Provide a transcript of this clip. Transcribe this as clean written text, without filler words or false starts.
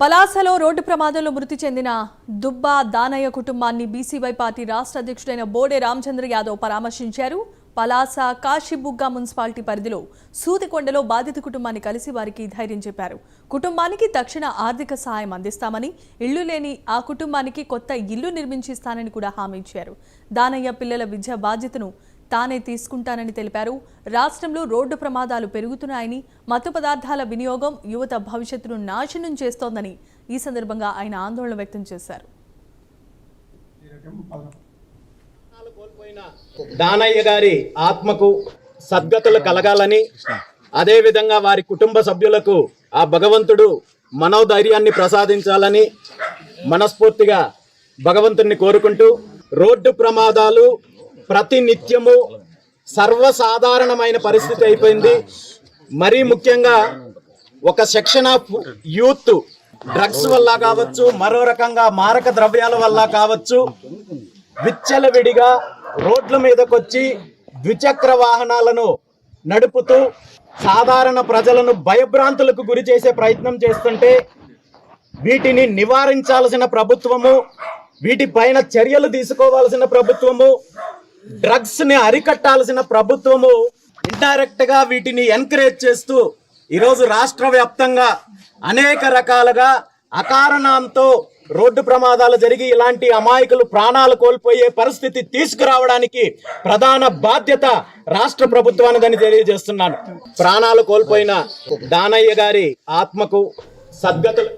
పలాసలో road ప్రమాదంలో మృతి చెందిన దుబ్బా దానయ్య కుటుంబాన్ని బీసీవై పార్టీ రాష్ట్ర అధ్యక్షుడైన బోడే రామచంద్ర యాదవ్ పరామర్శించారు. పలాస కాశీబుగ్గ మున్సిపాలిటీ పరిధిలో సూతికొండలో బాధిత కుటుంబాన్ని కలిసి వారికి ధైర్యం చెప్పారు. కుటుంబానికి తక్షణ ఆర్థిక సహాయం అందిస్తామని, ఇళ్లు లేని ఆ కుటుంబానికి కొత్త ఇల్లు నిర్మించిస్తానని కూడా హామీ ఇచ్చారు. దానయ్య పిల్లల విద్యా బాధ్యతను తానే తీసుకుంటానని తెలిపారు. రాష్ట్రంలో రోడ్డు ప్రమాదాలు పెరుగుతున్నాయని, మత్తు పదార్థాల వినియోగం యువత భవిష్యత్తును నాశనం చేస్తోందని ఈ సందర్భంగా ఆయన ఆందోళన వ్యక్తం చేశారు. దానయ్య గారి ఆత్మకు సద్గతులు కలగాలని, అదేవిధంగా వారి కుటుంబ సభ్యులకు ఆ భగవంతుడు మనోధైర్యాన్ని ప్రసాదించాలని మనస్ఫూర్తిగా భగవంతుడిని కోరుకుంటూ, రోడ్డు ప్రమాదాలు ప్రతి నిత్యము సర్వసాధారణమైన పరిస్థితి అయిపోయింది. మరీ ముఖ్యంగా ఒక సెక్షన్ ఆఫ్ యూత్ డ్రగ్స్ వల్ల కావచ్చు, మరో రకంగా మారక ద్రవ్యాల వల్ల కావచ్చు, విచ్చలవిడిగా రోడ్ల మీదకొచ్చి ద్విచక్ర వాహనాలను నడుపుతూ సాధారణ ప్రజలను భయభ్రాంతులకు గురి చేసే ప్రయత్నం చేస్తుంటే, వీటిని నివారించాల్సిన ప్రభుత్వము, వీటిపైన చర్యలు తీసుకోవాల్సిన ప్రభుత్వము, డ్రగ్స్ ని అరికట్టాల్సిన ప్రభుత్వము ఇండైరెక్ట్ గా వీటిని ఎంకరేజ్ చేస్తూ ఈరోజు రాష్ట్ర వ్యాప్తంగా అనేక రకాలుగా అకారణంతో రోడ్డు ప్రమాదాలు జరిగి ఇలాంటి అమాయకులు ప్రాణాలు కోల్పోయే పరిస్థితి తీసుకురావడానికి ప్రధాన బాధ్యత రాష్ట్ర ప్రభుత్వానిదని తెలియజేస్తున్నాను. ప్రాణాలు కోల్పోయిన దానయ్య గారి ఆత్మకు సద్గతులు